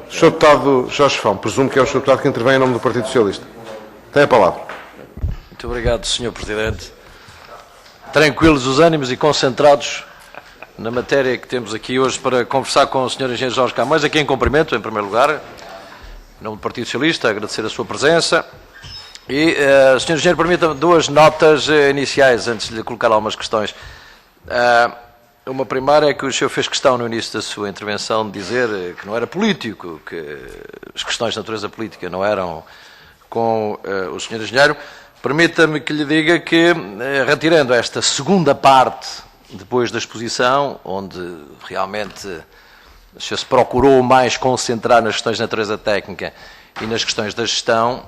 Sr. Deputado Jorge Fão, presumo que é o Sr. Deputado que intervém em nome do Partido Socialista. Tem a palavra. Muito obrigado, Sr. Presidente. Tranquilos os ânimos e concentrados na matéria que temos aqui hoje para conversar com o Sr. Engenheiro Jorge Camões, a quem cumprimento, em primeiro lugar, em nome do Partido Socialista, agradecer a sua presença. E, Sr. Engenheiro, permita-me duas notas iniciais, antes de lhe colocar algumas questões. Uma primeira é que o senhor fez questão no início da sua intervenção de dizer que não era político, que as questões de natureza política não eram com o Sr. Engenheiro. Permita-me que lhe diga que, retirando esta segunda parte, depois da exposição, onde realmente o senhor se procurou mais concentrar nas questões de natureza técnica e nas questões da gestão,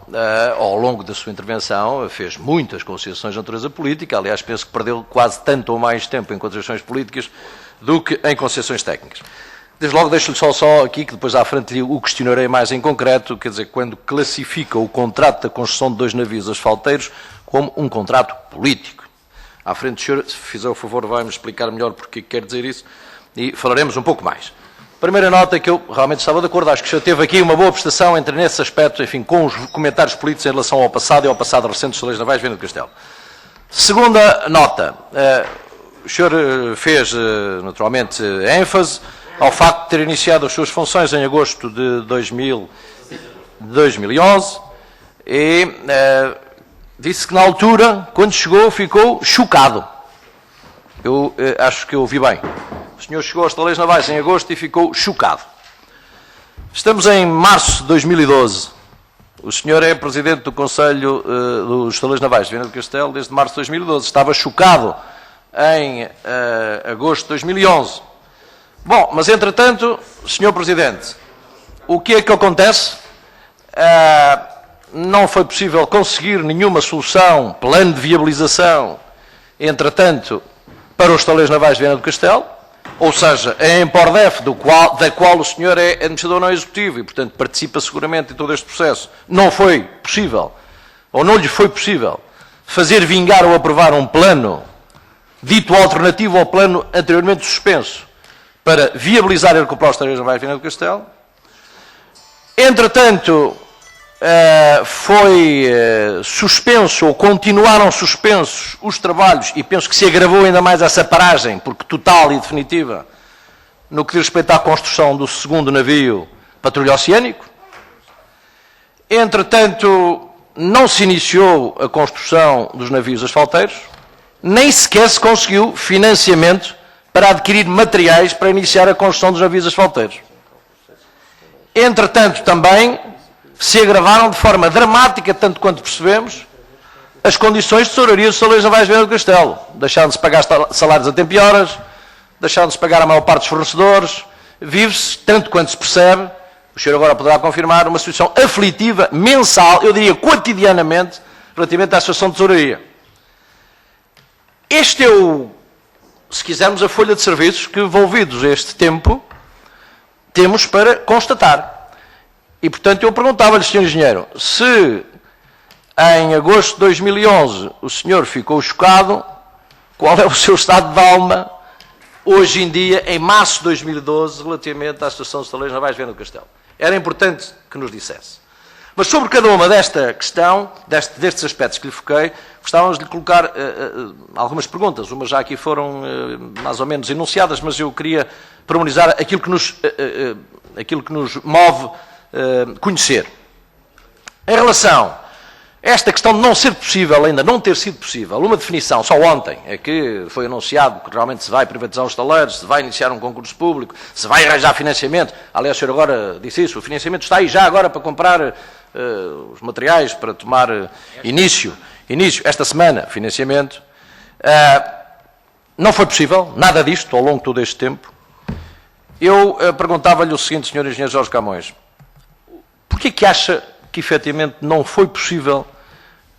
ao longo da sua intervenção, fez muitas considerações de natureza política. Aliás, penso que perdeu quase tanto ou mais tempo em considerações políticas do que em considerações técnicas. Desde logo, deixo-lhe só aqui, que depois à frente o questionarei mais em concreto, quer dizer, quando classifica o contrato da construção de 2 navios asfalteiros como um contrato político. À frente, o senhor, se fizer o favor, vai-me explicar melhor porque quer dizer isso e falaremos um pouco mais. Primeira nota é que eu realmente estava de acordo, acho que o senhor teve aqui uma boa prestação entre nesse aspecto, enfim, com os comentários políticos em relação ao passado e ao passado recente dos Estaleiros Navais, Viana do Castelo. Segunda nota, o senhor fez naturalmente ênfase ao facto de ter iniciado as suas funções em agosto de 2011 e disse que na altura, quando chegou, ficou chocado. Eu acho que eu ouvi bem. O senhor chegou aos Estaleiros Navais em agosto e ficou chocado. Estamos em março de 2012. O senhor é presidente do Conselho dos Estaleiros Navais de Viana do Castelo desde março de 2012. Estava chocado em agosto de 2011. Bom, mas entretanto, senhor presidente, o que é que acontece? Não foi possível conseguir nenhuma solução, plano de viabilização, entretanto, para os Estaleiros Navais de Viana do Castelo. Ou seja, a Empordef, da qual o senhor é administrador não executivo e, portanto, participa seguramente em todo este processo, não foi possível, ou não lhe foi possível, fazer vingar ou aprovar um plano dito alternativo ao plano anteriormente suspenso para viabilizar e recuperar os Estaleiros Navais de Viana do Castelo. Entretanto, foi suspenso, ou continuaram suspensos os trabalhos, e penso que se agravou ainda mais essa paragem, porque total e definitiva, no que diz respeito à construção do segundo navio patrulha oceânico. Entretanto, não se iniciou a construção dos navios asfalteiros, nem sequer se conseguiu financiamento para adquirir materiais para iniciar a construção dos navios asfalteiros. Entretanto, também se agravaram de forma dramática, tanto quanto percebemos, as condições de tesouraria dos Estaleiros Navais de Viana do Castelo. Deixaram-se pagar salários a tempo e horas, deixaram-se pagar a maior parte dos fornecedores, vive-se, tanto quanto se percebe, o senhor agora poderá confirmar, uma situação aflitiva, mensal, eu diria quotidianamente, relativamente à situação de tesouraria. Este é se quisermos, a folha de serviços que, envolvidos a este tempo, temos para constatar. E, portanto, eu perguntava-lhe, Sr. Engenheiro, se em agosto de 2011 o senhor ficou chocado, qual é o seu estado de alma hoje em dia, em março de 2012, relativamente à situação dos Estaleiros Navais de Viana do Castelo? Era importante que nos dissesse. Mas sobre cada uma desta questão, destes aspectos que lhe foquei, gostávamos de lhe colocar algumas perguntas. Umas já aqui foram mais ou menos enunciadas, mas eu queria pormenorizar aquilo que nos move conhecer. Em relação a esta questão de não ser possível, ainda não ter sido possível, uma definição, só ontem, é que foi anunciado que realmente se vai privatizar os estaleiros, se vai iniciar um concurso público, se vai arranjar financiamento. Aliás, o senhor agora disse isso, o financiamento está aí já agora para comprar os materiais para tomar início, esta semana, financiamento. Não foi possível, nada disto, ao longo de todo este tempo. Eu perguntava-lhe o seguinte, Sr. Engenheiro Jorge Camões, porquê que acha que efetivamente não foi possível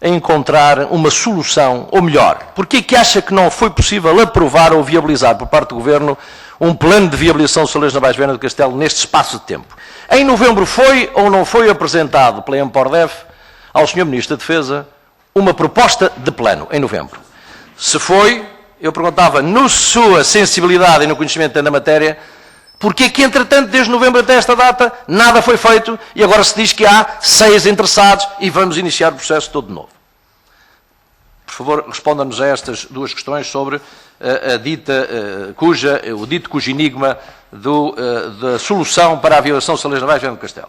encontrar uma solução, ou melhor, porquê que acha que não foi possível aprovar ou viabilizar por parte do Governo um plano de viabilização dos Estaleiros Navais de Viana do Castelo neste espaço de tempo? Em novembro foi ou não foi apresentado pela Empordef ao Sr. Ministro da Defesa uma proposta de plano, em novembro? Se foi, eu perguntava, na sua sensibilidade e no conhecimento da matéria, Porque é que, entretanto, desde novembro até esta data, nada foi feito e agora se diz que há 6 interessados e vamos iniciar o processo todo de novo. Por favor, responda-nos a estas duas questões sobre o dito cujo enigma da solução para a violação das leis navais de Viana do Castelo.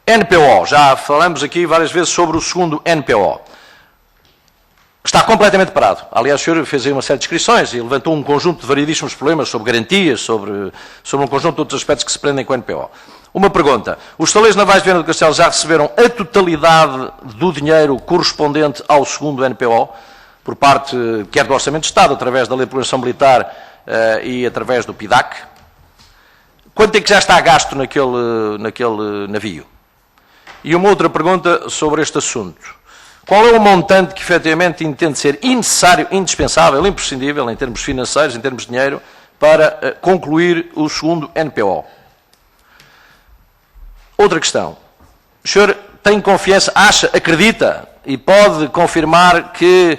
NPO, já falamos aqui várias vezes sobre o segundo NPO. Está completamente parado. Aliás, o senhor fez aí uma série de descrições e levantou um conjunto de variedíssimos problemas sobre garantias, sobre um conjunto de outros aspectos que se prendem com o NPO. Uma pergunta. Os estaleiros navais de Viana do Castelo já receberam a totalidade do dinheiro correspondente ao segundo NPO, por parte, quer do Orçamento de Estado, através da Lei de Programação Militar e através do PIDAC? Quanto é que já está gasto naquele navio? E uma outra pergunta sobre este assunto. Qual é o montante que efetivamente entende ser necessário, indispensável, imprescindível, em termos financeiros, em termos de dinheiro, para concluir o segundo NPO? Outra questão. O senhor tem confiança, acredita e pode confirmar que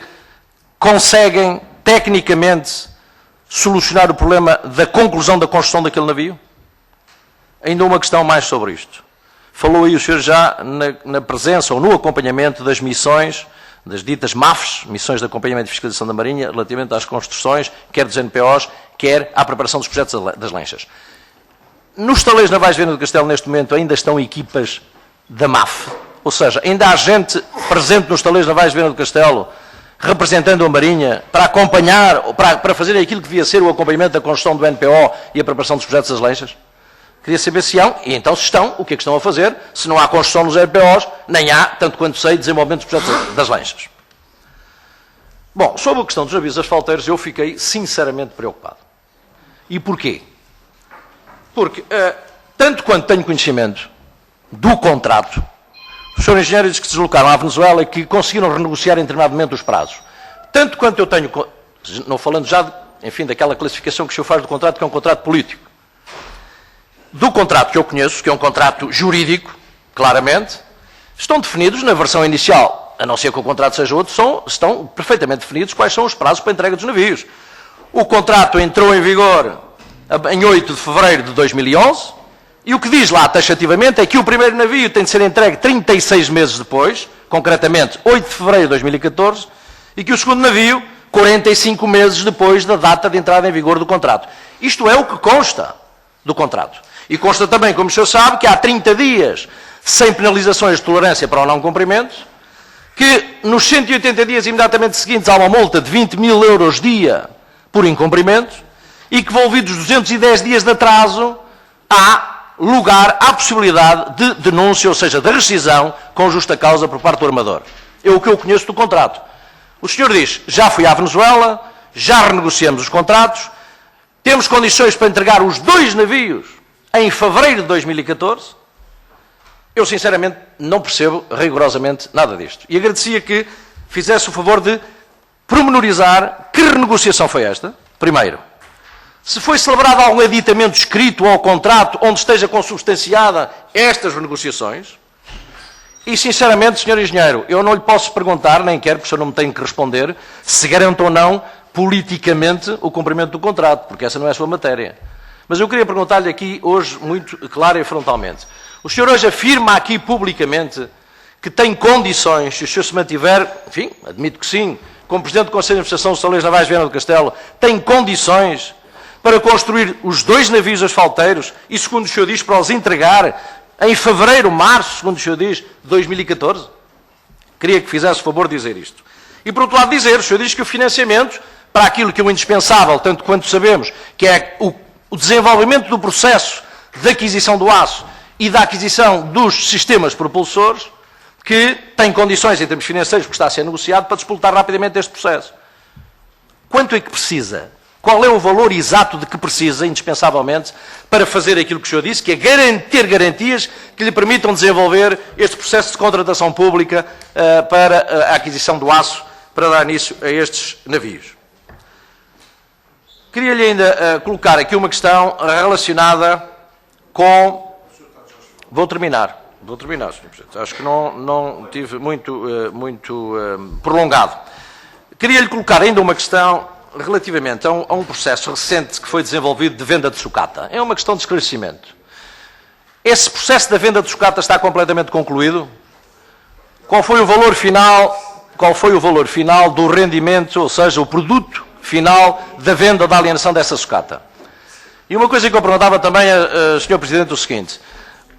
conseguem, tecnicamente, solucionar o problema da conclusão da construção daquele navio? Ainda uma questão mais sobre isto. Falou aí o senhor já na presença ou no acompanhamento das missões, das ditas MAFs, Missões de Acompanhamento e Fiscalização da Marinha, relativamente às construções, quer dos NPOs, quer à preparação dos projetos das lanchas. Nos estaleiros navais de Viana do Castelo, neste momento, ainda estão equipas da MAF. Ou seja, ainda há gente presente nos estaleiros navais de Viana do Castelo, representando a Marinha, para acompanhar, para fazer aquilo que devia ser o acompanhamento da construção do NPO e a preparação dos projetos das lanchas? Queria saber se há, e então se estão, o que é que estão a fazer? Se não há construção nos NPOs, nem há, tanto quanto sei, desenvolvimento dos projetos das lanchas. Bom, sobre a questão dos avisos asfalteiros, eu fiquei sinceramente preocupado. E porquê? Porque, tanto quanto tenho conhecimento do contrato, os senhores engenheiros que se deslocaram à Venezuela e que conseguiram renegociar em determinado momento os prazos. Tanto quanto eu tenho, não falando já, enfim, daquela classificação que o senhor faz do contrato, que é um contrato político. Do contrato que eu conheço, que é um contrato jurídico, claramente, estão definidos na versão inicial, a não ser que o contrato seja outro, estão perfeitamente definidos quais são os prazos para a entrega dos navios. O contrato entrou em vigor em 8 de fevereiro de 2011, e o que diz lá taxativamente é que o primeiro navio tem de ser entregue 36 meses depois, concretamente 8 de fevereiro de 2014, e que o segundo navio 45 meses depois da data de entrada em vigor do contrato. Isto é o que consta do contrato. E consta também, como o senhor sabe, que há 30 dias sem penalizações de tolerância para o não cumprimento, que nos 180 dias imediatamente seguintes há uma multa de 20 mil euros dia por incumprimento e que, envolvidos 210 dias de atraso, há lugar à possibilidade de denúncia, ou seja, de rescisão com justa causa por parte do armador. É o que eu conheço do contrato. O senhor diz, já fui à Venezuela, já renegociamos os contratos, temos condições para entregar os 2 navios em fevereiro de 2014, eu sinceramente não percebo rigorosamente nada disto. E agradecia que fizesse o favor de pormenorizar que renegociação foi esta, primeiro. Se foi celebrado algum aditamento escrito ao contrato onde esteja consubstanciada estas renegociações. E sinceramente, senhor engenheiro, eu não lhe posso perguntar, nem quero, porque o senhor não me tem que responder, se garante ou não politicamente o cumprimento do contrato, porque essa não é a sua matéria. Mas eu queria perguntar-lhe aqui hoje, muito clara e frontalmente. O senhor hoje afirma aqui publicamente que tem condições, se o senhor se mantiver, enfim, admito que sim, como Presidente do Conselho de Administração dos Estaleiros Navais de Viana do Castelo, tem condições para construir os 2 navios asfalteiros e, segundo o senhor diz, para os entregar em fevereiro, março, segundo o senhor diz, de 2014? Queria que fizesse o favor de dizer isto. E, por outro lado, dizer, o senhor diz que o financiamento, para aquilo que é o indispensável, tanto quanto sabemos, que é o desenvolvimento do processo de aquisição do aço e da aquisição dos sistemas propulsores, que tem condições em termos financeiros, porque está a ser negociado, para disputar rapidamente este processo. Quanto é que precisa? Qual é o valor exato de que precisa, indispensavelmente, para fazer aquilo que o senhor disse, que é ter garantias que lhe permitam desenvolver este processo de contratação pública para a aquisição do aço, para dar início a estes navios? Queria-lhe ainda colocar aqui uma questão relacionada com... Vou terminar, Sr. Presidente. Acho que não tive muito prolongado. Queria-lhe colocar ainda uma questão relativamente a um processo recente que foi desenvolvido de venda de sucata. É uma questão de esclarecimento. Esse processo da venda de sucata está completamente concluído? Qual foi o valor final? Qual foi o valor final do rendimento, ou seja, o produto final da venda da alienação dessa sucata? E uma coisa que eu perguntava também a Sr. Presidente, o seguinte: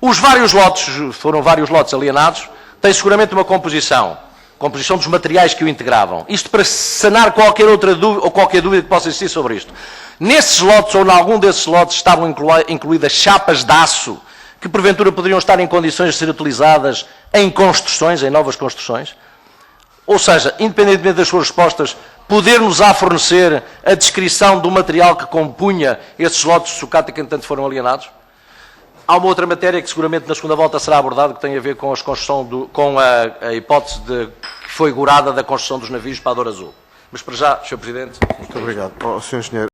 os vários lotes, foram vários lotes alienados, têm seguramente uma composição dos materiais que o integravam. Isto para sanar qualquer outra dúvida, ou qualquer dúvida que possa existir sobre isto. Nesses lotes, ou em algum desses lotes, estavam incluídas chapas de aço que porventura poderiam estar em condições de ser utilizadas em construções, em novas construções? Ou seja, independentemente das suas respostas, poder-nos-á fornecer a descrição do material que compunha esses lotes de sucata que, entanto, foram alienados? Há uma outra matéria que seguramente na segunda volta será abordada, que tem a ver com a hipótese que foi gorada da construção dos navios para a Douro Azul. Mas para já, Sr. Presidente... Muito obrigado. Sr. Engenheiro.